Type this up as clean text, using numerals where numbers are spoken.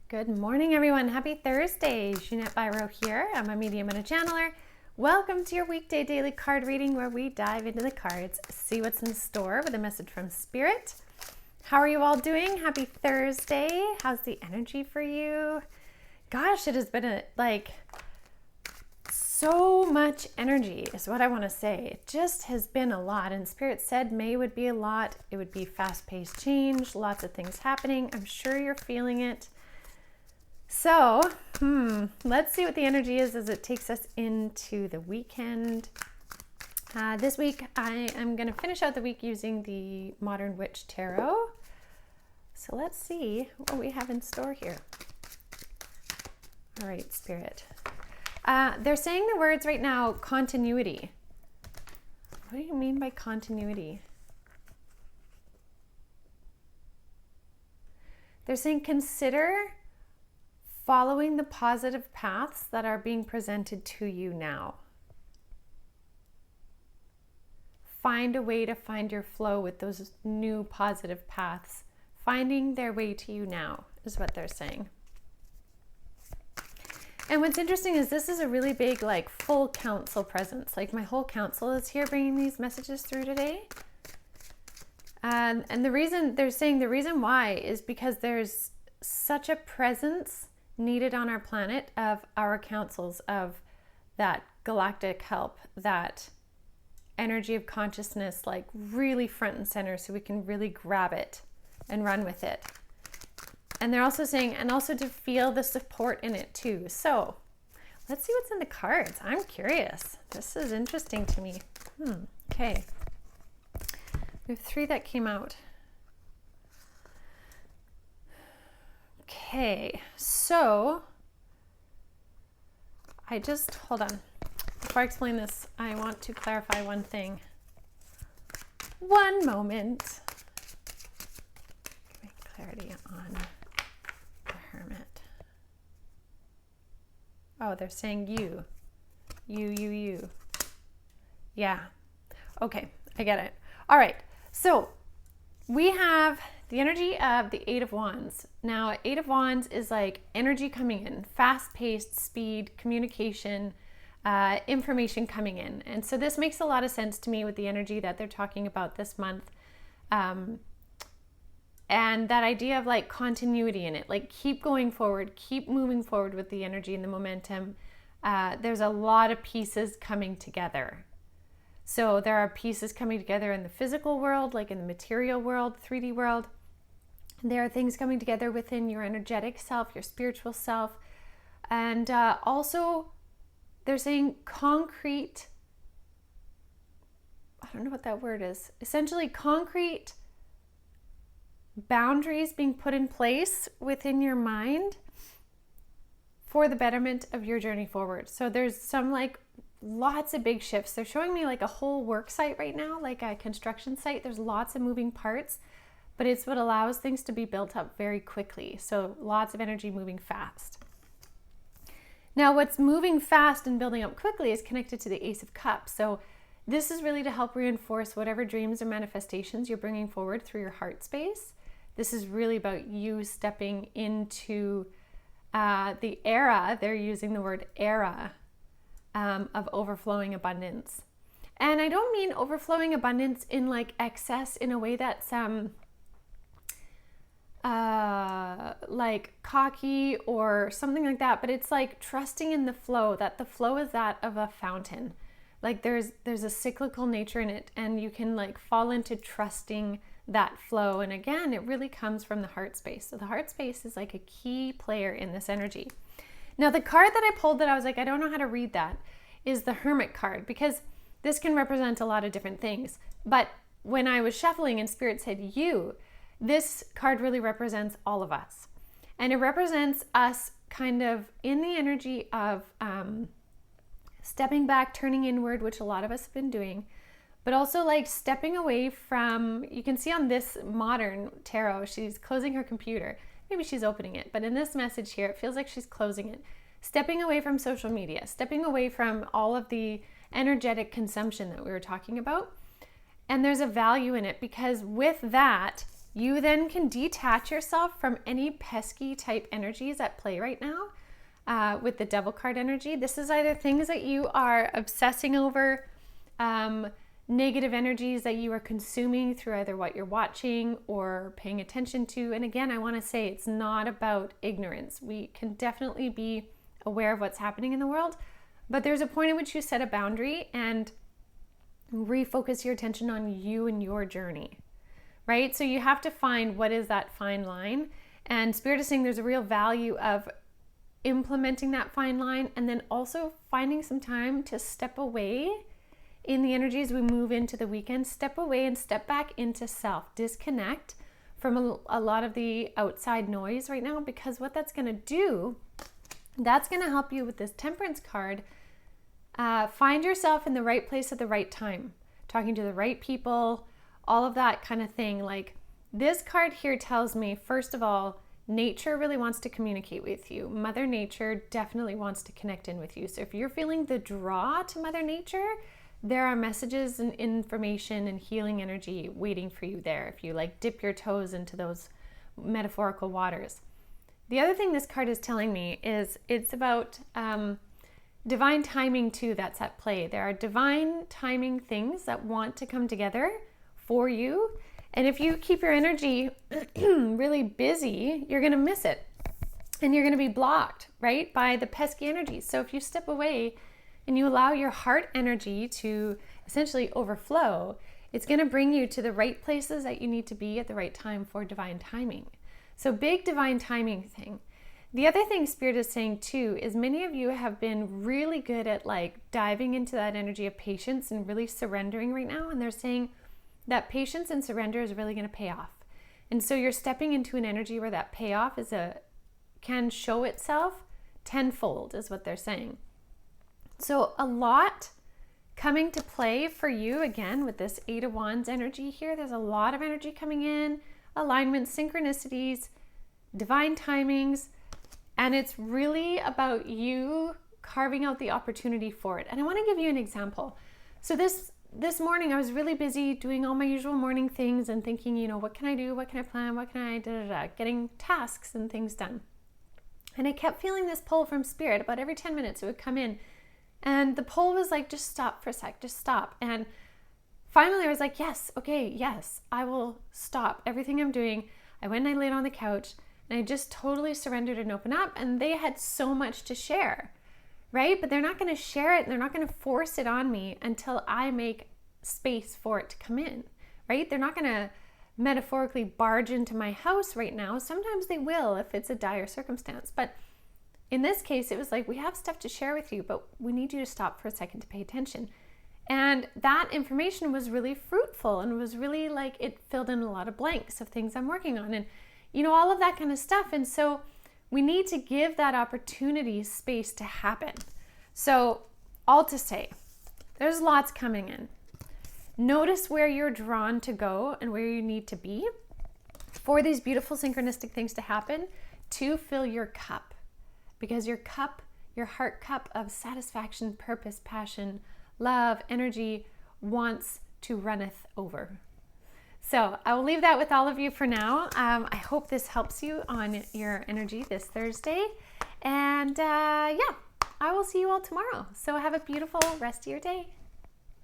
Good morning, everyone. Happy Thursday. Jeanette Biro here. I'm a medium and a channeler. Welcome to your weekday daily card reading where we dive into the cards, see what's in store with a message from Spirit. How are you all doing? Happy Thursday. How's the energy for you? Gosh, it has been so much energy is what I want to say. It just has been a lot. And Spirit said May would be a lot. It would be fast-paced change, lots of things happening. I'm sure you're feeling it. So, let's see what the energy is as it takes us into the weekend. This week, I am going to finish out the week using the Modern Witch Tarot. So let's see what we have in store here. All right, Spirit. They're saying the words right now, continuity. What do you mean by continuity? They're saying consider following the positive paths that are being presented to you now. Find a way to find your flow with those new positive paths. Finding their way to you now is what they're saying. And what's interesting is this is a really big, full council presence. My whole council is here bringing these messages through today. And the reason they're saying the reason why is because there's such a presence needed on our planet of our councils, of that galactic help, that energy of consciousness, really front and center so we can really grab it and run with it. And they're also saying, and also to feel the support in it too. So let's see what's in the cards. I'm curious. This is interesting to me. Okay. We have 3 that came out. Okay, so hold on. Before I explain this, I want to clarify one thing. One moment. Make clarity on the Hermit. Oh, they're saying you. You. Yeah. Okay, I get it. All right, so we have the energy of the 8 of Wands. Now, 8 of Wands is energy coming in, fast-paced, speed, communication, information coming in. And so this makes a lot of sense to me with the energy that they're talking about this month. And that idea of continuity in it, keep going forward, keep moving forward with the energy and the momentum. There's a lot of pieces coming together. So there are pieces coming together in the physical world, in the material world, 3D world. There are things coming together within your energetic self, your spiritual self. And also, they're saying concrete, I don't know what that word is, essentially concrete boundaries being put in place within your mind for the betterment of your journey forward. So there's some lots of big shifts. They're showing me a whole work site right now, a construction site. There's lots of moving parts, but it's what allows things to be built up very quickly. So lots of energy moving fast. Now, what's moving fast and building up quickly is connected to the Ace of Cups. So this is really to help reinforce whatever dreams or manifestations you're bringing forward through your heart space. This is really about you stepping into the era, they're using the word era, of overflowing abundance. And I don't mean overflowing abundance in excess in a way that's cocky or something like that, but it's trusting in the flow, that the flow is that of a fountain. There's a cyclical nature in it, and you can fall into trusting that flow. And again, it really comes from the heart space. So the heart space is a key player in this energy. Now, the card that I pulled that I was I don't know how to read that is the Hermit card, because this can represent a lot of different things. But when I was shuffling and Spirit said you, this card really represents all of us. And it represents us kind of in the energy of stepping back, turning inward, which a lot of us have been doing, but also stepping away from, you can see on this modern tarot, she's closing her computer. Maybe she's opening it, but in this message here, it feels like she's closing it. Stepping away from social media, stepping away from all of the energetic consumption that we were talking about. And there's a value in it because with that, you then can detach yourself from any pesky type energies at play right now with the devil card energy. This is either things that you are obsessing over, negative energies that you are consuming through either what you're watching or paying attention to. And again, I want to say it's not about ignorance. We can definitely be aware of what's happening in the world, but there's a point at which you set a boundary and refocus your attention on you and your journey, right? So you have to find what is that fine line. And Spirit is saying there's a real value of implementing that fine line and then also finding some time to step away in the energy as we move into the weekend. Step away and step back into self. Disconnect from a lot of the outside noise right now, because what that's going to do, that's going to help you with this Temperance card. Find yourself in the right place at the right time, talking to the right people, all of that kind of thing. Like this card here tells me, first of all, nature really wants to communicate with you. Mother Nature definitely wants to connect in with you. So if you're feeling the draw to Mother Nature, there are messages and information and healing energy waiting for you there if you like dip your toes into those metaphorical waters. The other thing this card is telling me is it's about divine timing too that's at play. There are divine timing things that want to come together for you. And if you keep your energy really busy, you're going to miss it. And you're going to be blocked, right, by the pesky energies. So if you step away and you allow your heart energy to essentially overflow, it's going to bring you to the right places that you need to be at the right time for divine timing. So big divine timing thing. The other thing Spirit is saying too is many of you have been really good at like diving into that energy of patience and really surrendering right now. And they're saying that patience and surrender is really going to pay off. And so you're stepping into an energy where that payoff can show itself tenfold is what they're saying. So a lot coming to play for you again with this Eight of Wands energy here. There's a lot of energy coming in, alignment, synchronicities, divine timings, and it's really about you carving out the opportunity for it. And I want to give you an example. So this morning I was really busy doing all my usual morning things and thinking, what can I do? What can I plan? What can I getting tasks and things done. And I kept feeling this pull from Spirit. About every 10 minutes it would come in. And the pull was like, just stop for a sec, just stop. And finally I was like, yes, okay, yes, I will stop everything I'm doing. I went and I laid on the couch and I just totally surrendered and opened up. And they had so much to share, right? But they're not going to share it and they're not going to force it on me until I make space for it to come in, right? They're not going to metaphorically barge into my house right now. Sometimes they will if it's a dire circumstance. But in this case, it was like, we have stuff to share with you, but we need you to stop for a second to pay attention. And that information was really fruitful and was really like, it filled in a lot of blanks of things I'm working on and, all of that kind of stuff. And so we need to give that opportunity space to happen. So all to say, there's lots coming in. Notice where you're drawn to go and where you need to be for these beautiful synchronistic things to happen to fill your cup. Because your cup, your heart cup of satisfaction, purpose, passion, love, energy wants to runneth over. So I will leave that with all of you for now. I hope this helps you on your energy this Thursday. And I will see you all tomorrow. So have a beautiful rest of your day.